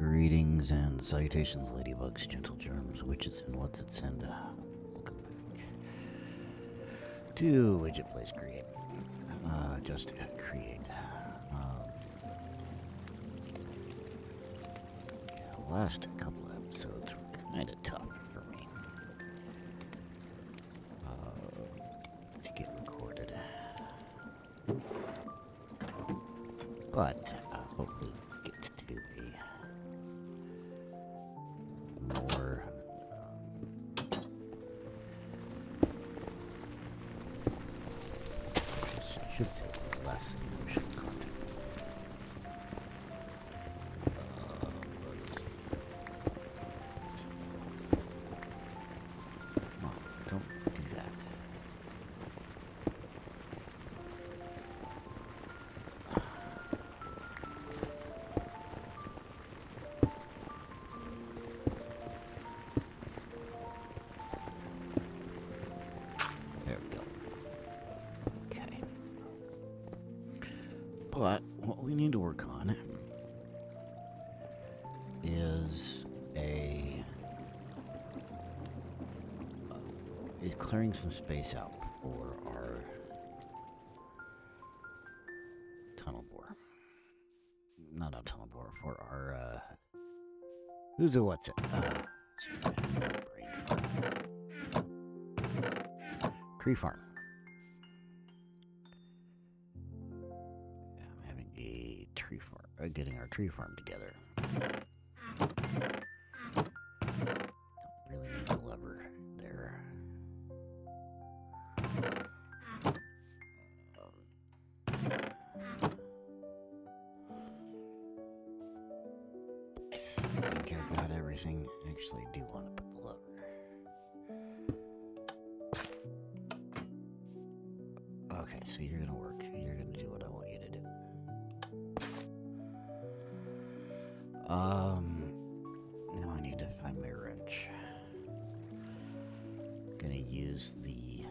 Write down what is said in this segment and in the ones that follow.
Greetings and salutations, ladybugs, gentle germs, witches, and what's its and welcome back to Widget Plays Create. Just create. Yeah, last couple episodes were kind of tough for me to get recorded, but hopefully we'll get to do a more should say less emotional content. Let's see. Come on, don't do that. There we go. Okay. But what we need to work on is clearing some space out for our tunnel bore. Not a tunnel bore, for our who's or what's it? Tree farm. Yeah, I'm having a tree farm, getting our tree farm together. Don't really need a lever there. I think I got everything. Actually, I do want to put the lever. Okay, so you're gonna work. You're gonna do what I want you to do. Now I need to find my wrench. Gonna use the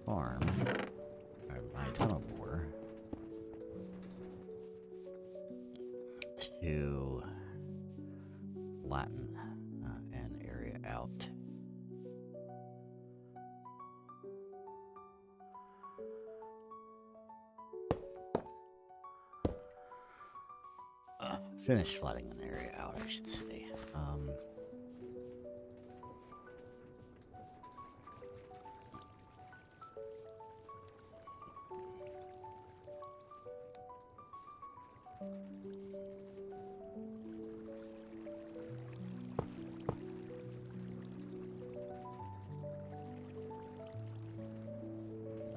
farm, or my tunnel bore, to flatten an area out. Finish flattening an area out, I should say.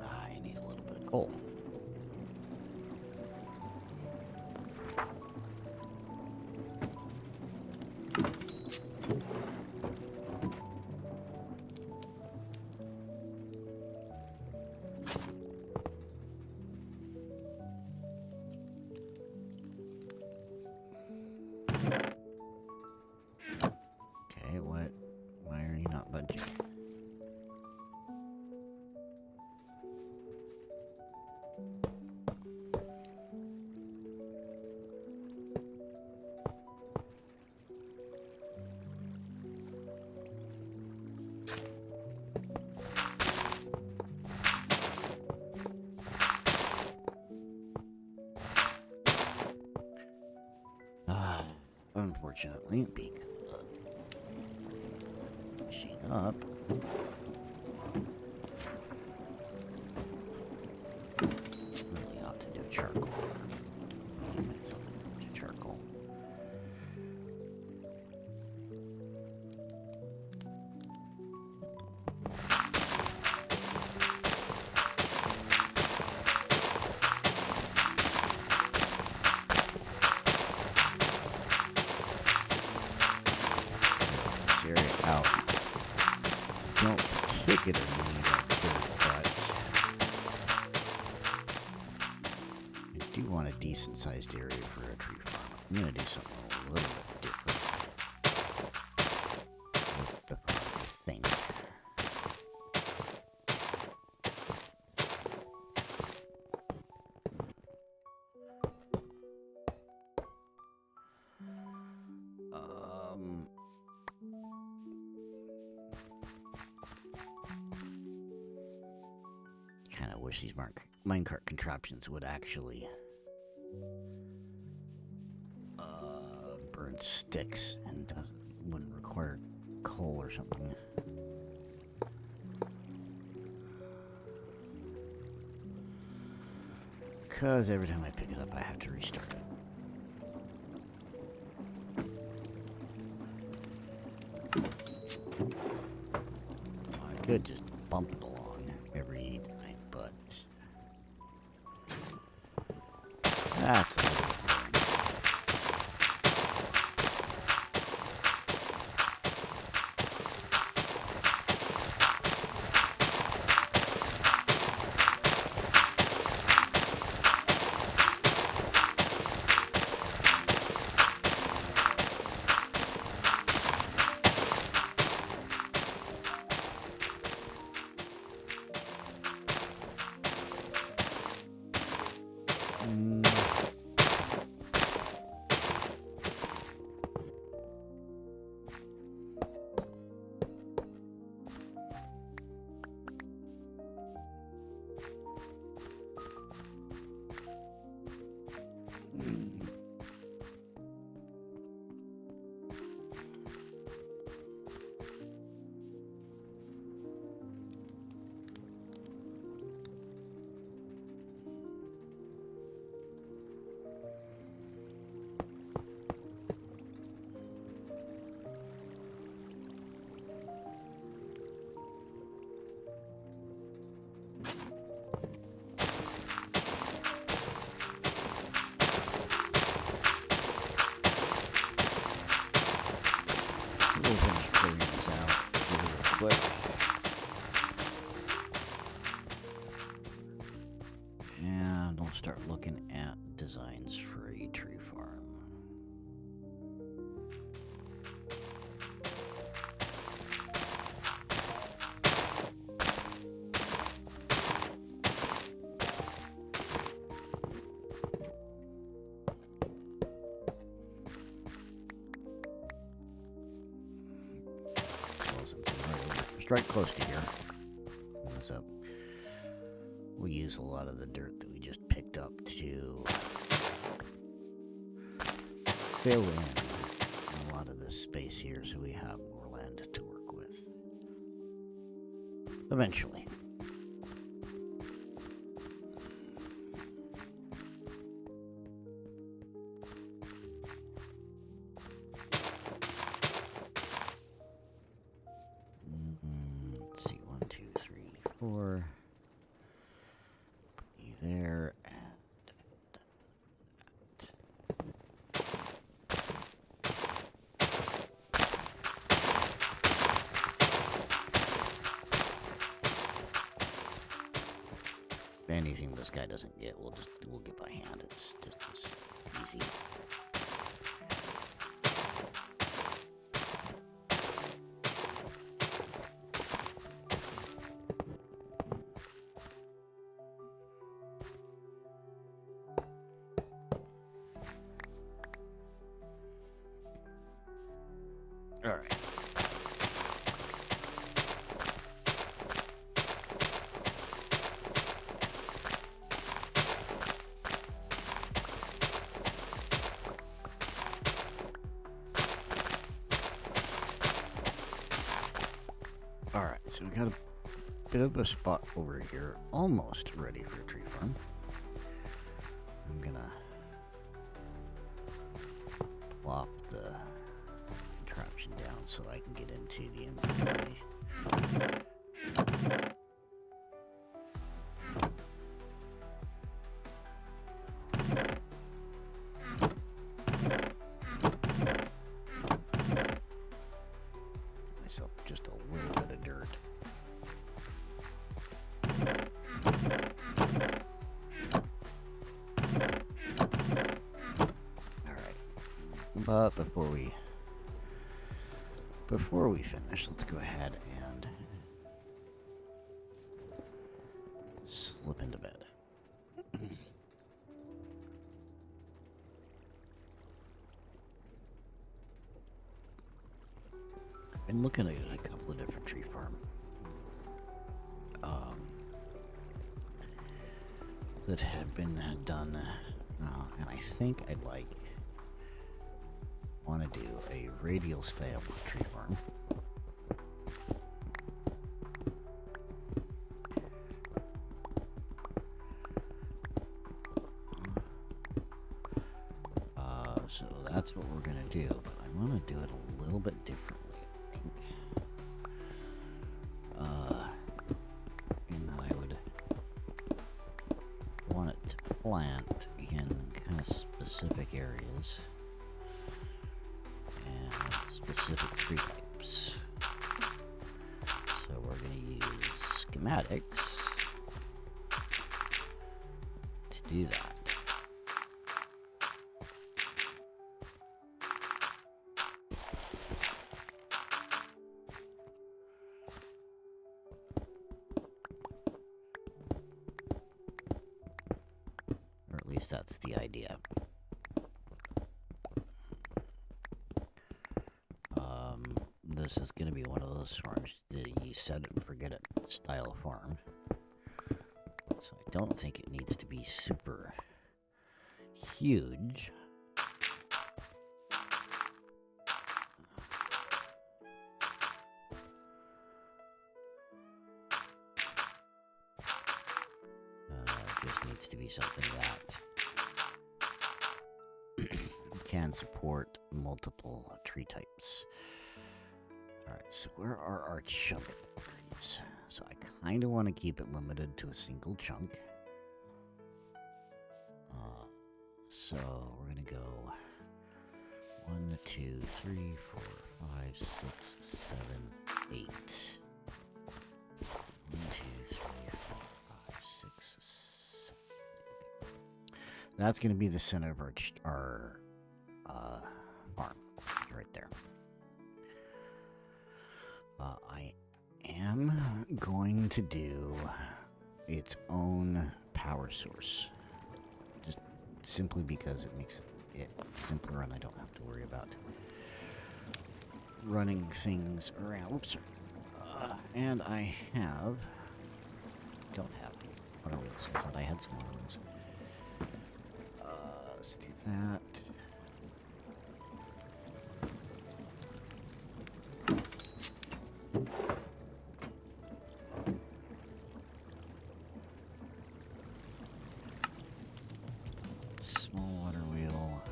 I need a little bit of coal. Okay, why are you not budging? Unfortunately, because machine up. Really ought to do charcoal. Give myself a bunch of charcoal. Out. Don't particularly need a dirt, but I do want a decent sized area for a tree farm. I'm gonna do something a little bit different with the farm, I think. kind of wish these minecart contraptions would actually burn sticks and wouldn't require coal or something. Because every time I pick it up, I have to restart it. I could just bump it along every time, but that's a little bit boring. We'll finish clearing this out real quick. And we'll start looking at designs for a tree farm. Right close to here. So we'll use a lot of the dirt that we just picked up to fill in a lot of this space here so we have more land to work with. Eventually. Let's see, 1, 2, 3, 4. Put you there, and anything this guy doesn't get, we'll get by hand. It's just easy. All right. All right, so we got a bit of a spot over here, almost ready for a tree farm. I'm gonna plop the contraption down so I can get into the inventory. Myself just a little bit of dirt. All right, but before we finish, let's go ahead and slip into bed. I've been looking at a couple of different tree farm that have been done, and I think I'd want to do a radial style tree farm. So that's what we're going to do, but I want to do it a little bit differently, I think. In that I would want it to plant in kind of specific areas and specific tree types. So we're going to use schematics to do that. That's the idea. This is going to be one of those farms that you set it and forget it style farm. So I don't think it needs to be super huge. It just needs to be something that can support multiple tree types. Alright, so where are our chunk trees? So I kind of want to keep it limited to a single chunk. So we're going to go 1, 2, 3, 4, 5, 6, 7, 8. 1, 2, 3, 4, 5, 6, 7. That's going to be the center of our farm, right there. I am going to do its own power source, just simply because it makes it simpler and I don't have to worry about running things around. Whoops. And I don't have water wheels. I thought I had some water wheels. Let's do that. Small water wheel,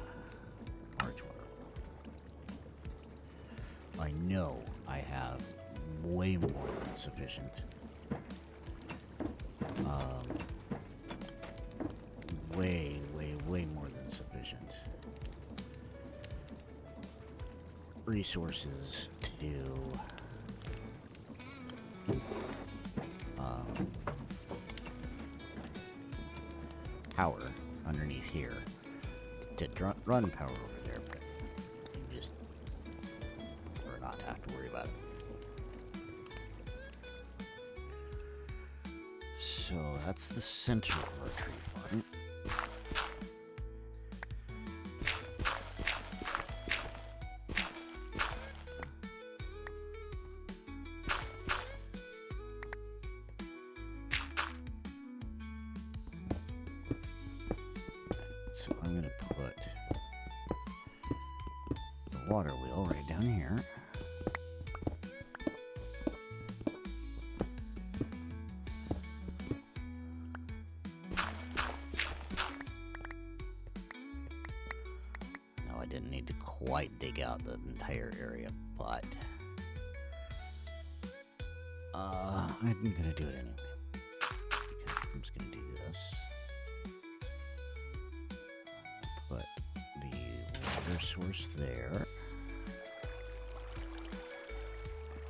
large water wheel. I know I have way more than sufficient. Way more than sufficient resources to power underneath here to run power over there, but you just or not have to worry about it. So that's the center of our tree farm. So I'm going to put the water wheel right down here. No, I didn't need to quite dig out the entire area, but I'm going to do it anyway. Because I'm just going to do this. Put the water source there.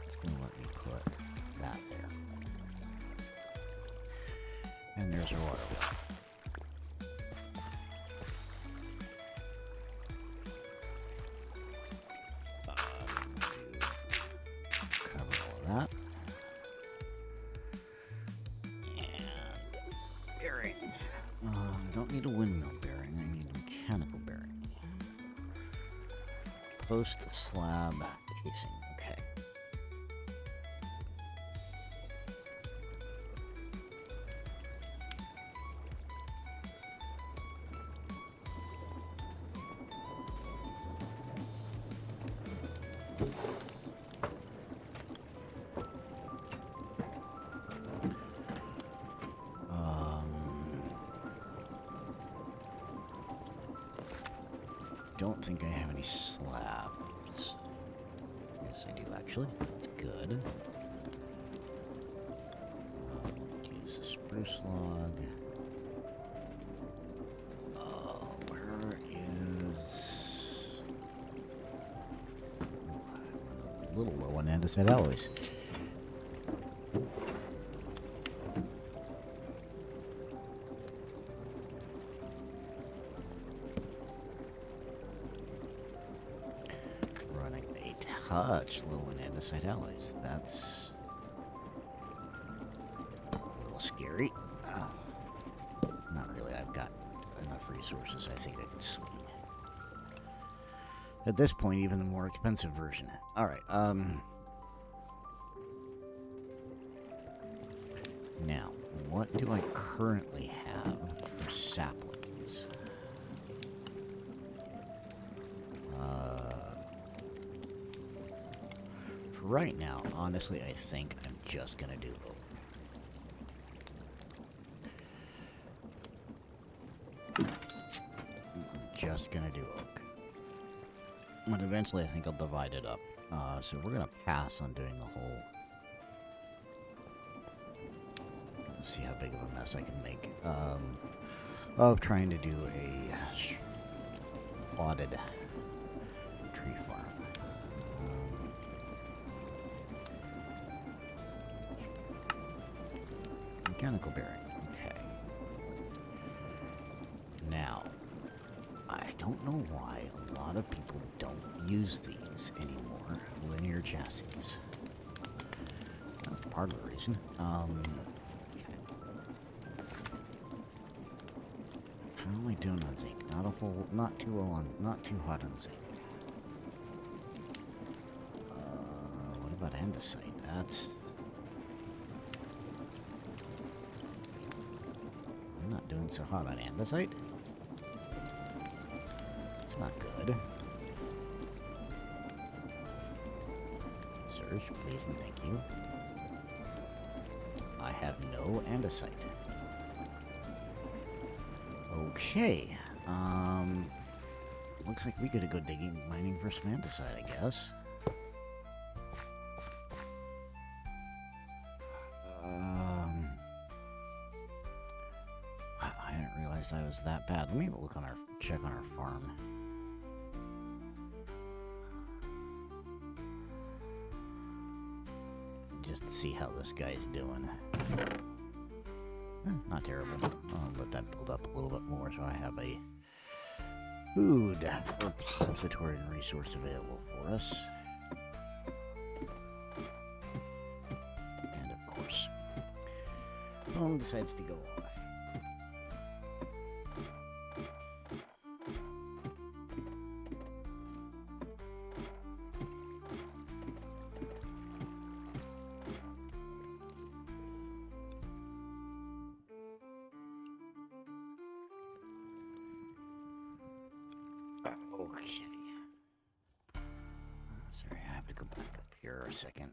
It's going to let me put that there. And there's our water wheel. Cover all of that. And bearing. I don't need a windmill bearing. I need a mechanical bearing. Post slab casing. Okay. Don't think I have any slabs. Yes, I do actually. That's good. Use the spruce log. Where is... I'm a little low on andesite alloys. Touch low in andesite alloys. That's a little scary. Not really. I've got enough resources. I think I could swing. At this point, even the more expensive version. All right. Now, what do I currently have for saplings? Right now, honestly, I think I'm just gonna do oak. Just gonna do oak. But eventually I think I'll divide it up. So we're gonna pass on doing the whole... Let's see how big of a mess I can make. Of trying to do a plotted tree farm. Mechanical bearing. Okay. Now, I don't know why a lot of people don't use these anymore. Linear chassis. That's part of the reason. Okay. How am I doing on zinc? Not too well on, not too hot on zinc. What about andesite? That's... Not doing so hot on andesite. It's not good. Search, please and thank you. I have no andesite. Okay. Looks like we gotta go digging, mining for some andesite, I guess. I was that bad. Let me look on check on our farm. Just to see how this guy's doing. Not terrible. I'll let that build up a little bit more so I have a food repository and resource available for us. And of course, phone decides to go off. Okay. Sorry, I have to go back up here a second.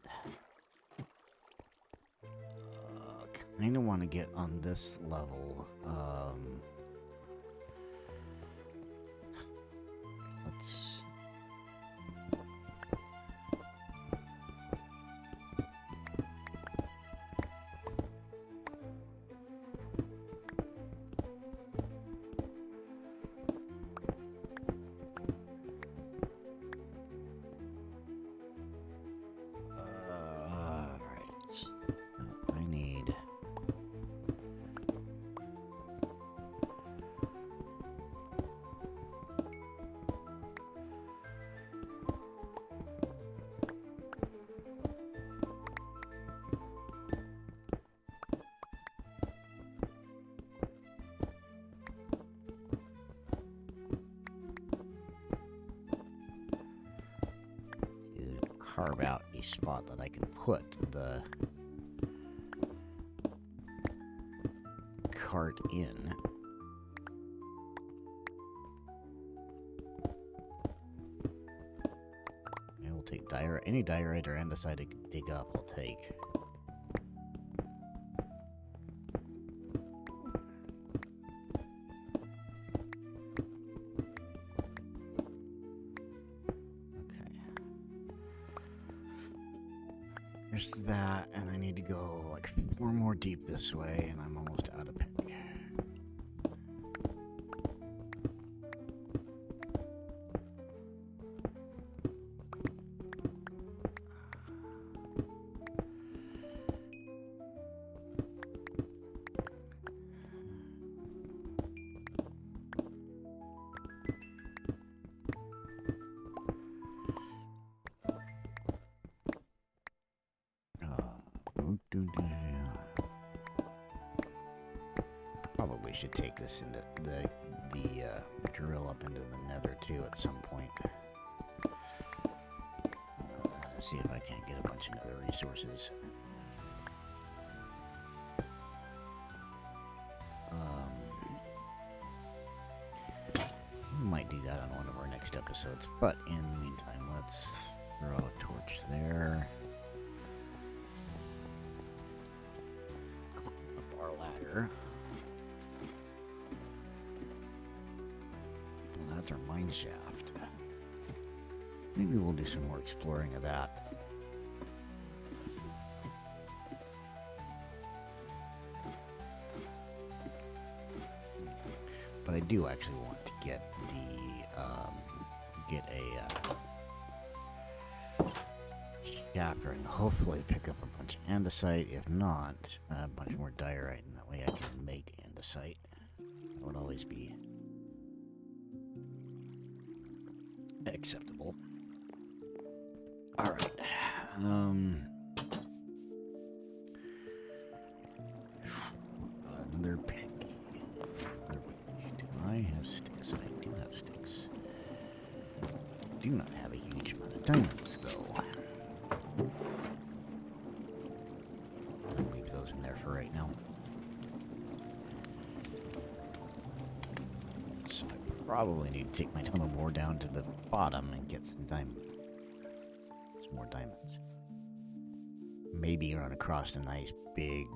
Kind of want to get on this level. Let's... carve out a spot that I can put the cart in. It will take Any diorite or andesite I can dig up, I'll take. There's that, and I need to go like 4 more deep this way, and I'm almost out of pick. Probably should take this into the drill up into the nether too at some point. See if I can't get a bunch of nether resources. We might do that on one of our next episodes, but in the meantime, let's throw a torch there. Up our ladder. Well, that's our mine shaft. Maybe we'll do some more exploring of that. But I do actually want to get a shaft and hopefully pick up a bunch of andesite. If not, a bunch more diorite, and that way I can make andesite. That would always be acceptable. All right. Another pick. Do I have sticks? I do have sticks. Do not have a huge amount of diamonds, though. I'll leave those in there for right now. So I probably need to take my tunnel bore down to the bottom and get some diamonds. Some more diamonds. Maybe run across a nice big,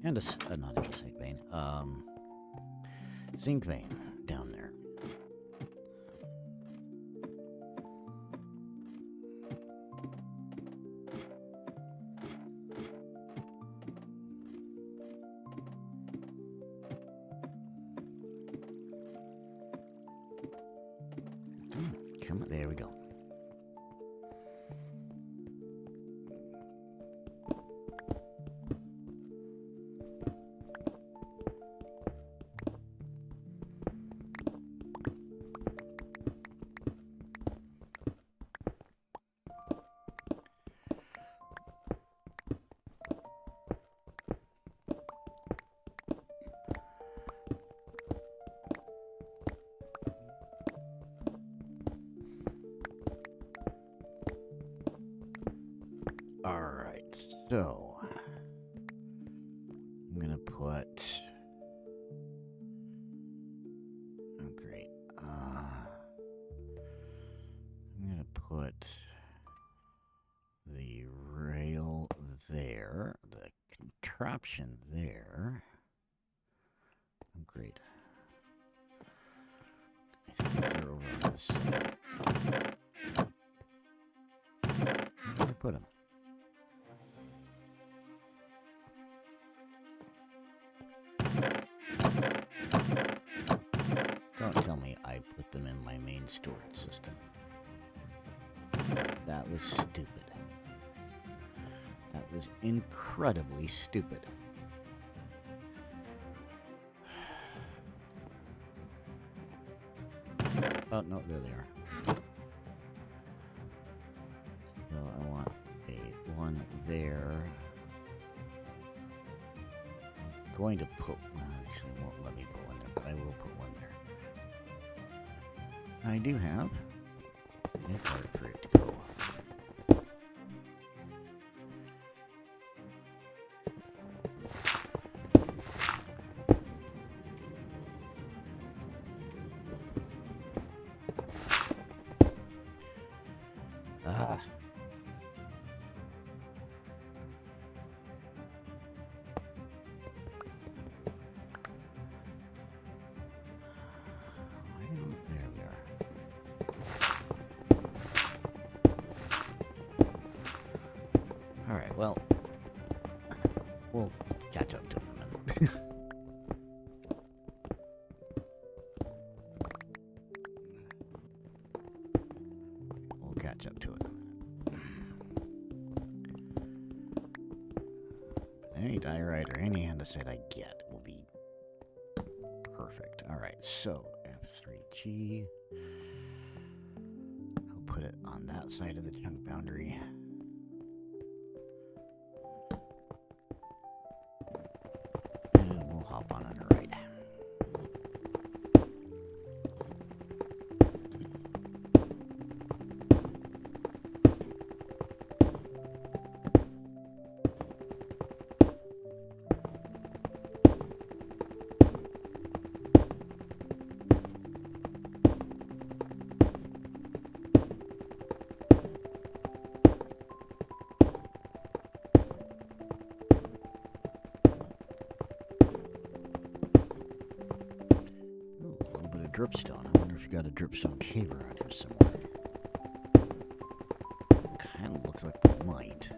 and a not andesite vein, zinc vein down there. Come on, there we go. Alright, so I'm gonna put great. I'm gonna put the rail there, the contraption there. Great. I think they're over on this side. Where did I put them? Don't tell me I put them in my main storage system. That was stupid. That was incredibly stupid. Oh, no, there they are. So I want one there. I'm going to put, actually it won't let me put one there, but I will put one there. I do have a part for it to go. Ah. catch up to it in a minute. We'll catch up to it in a minute. Any diorite or any andesite I get will be perfect. Alright, so F3G. I'll put it on that side of the chunk boundary. And we'll hop on a ride. Dripstone. I wonder if you got a dripstone cave around here somewhere. Kind of looks like we might.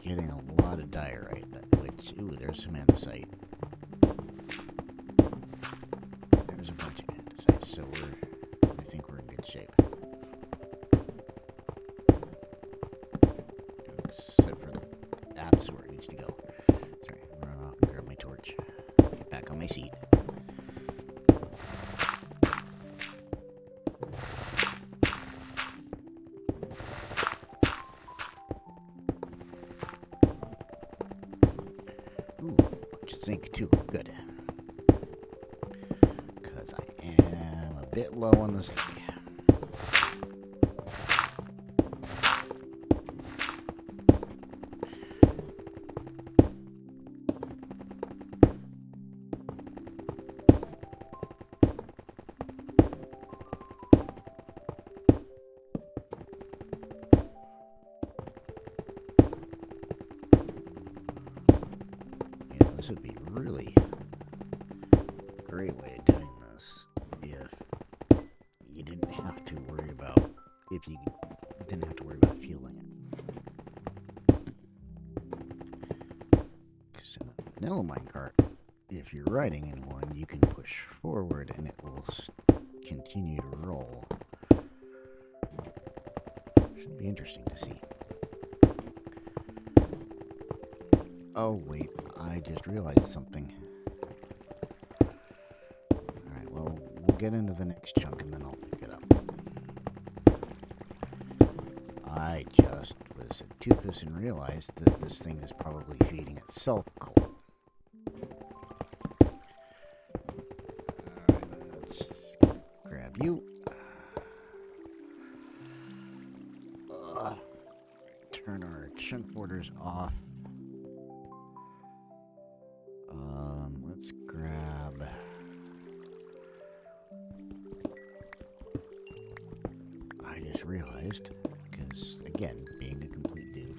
Getting a lot of diorite, which, ooh, there's some andesite. There's a bunch of andesite, so I think we're in good shape. Except for that's where it needs to go. Sorry, I'm running off and grab my torch. Get back on my seat. Ooh, bunch of zinc too. Good. Because I am a bit low on the zinc. This would be really great way of doing this if you didn't have to worry about fueling it. Because in a vanilla minecart, if you're riding in one, you can push forward and it will continue to roll. Should be interesting to see. Oh wait, I just realized something. Alright, well, we'll get into the next chunk and then I'll pick it up. I just was a doofus and realized that this thing is probably feeding itself coal. Alright, let's grab you. Turn our chunk borders off. Let's grab... I just realized, because, again, being a complete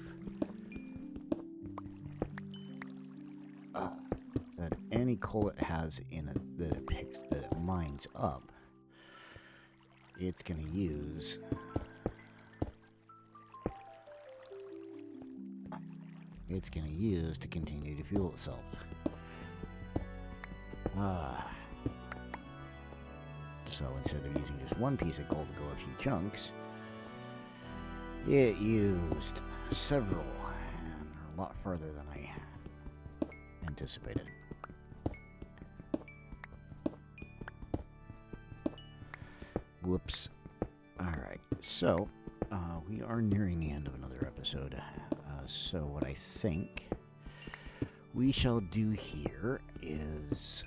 doof, that any coal it has in it that it mines up, it's going to use... to continue to fuel itself. So instead of using just one piece of gold to go a few chunks, it used several, and a lot further than I anticipated. Whoops. Alright, so we are nearing the end of another episode. So what I think we shall do here is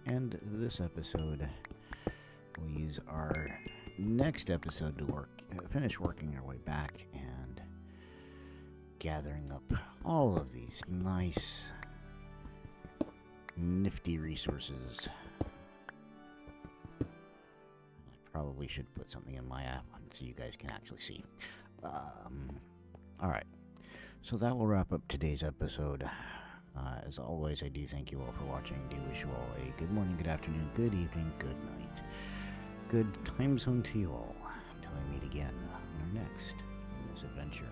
end this episode. We'll use our next episode to finish working our way back and gathering up all of these nice, nifty resources. I probably should put something in my app so you guys can actually see. Alright. So that will wrap up today's episode. As always, I do thank you all for watching. I do wish you all a good morning, good afternoon, good evening, good night. Good time zone to you all. Until I meet again on our next misadventure.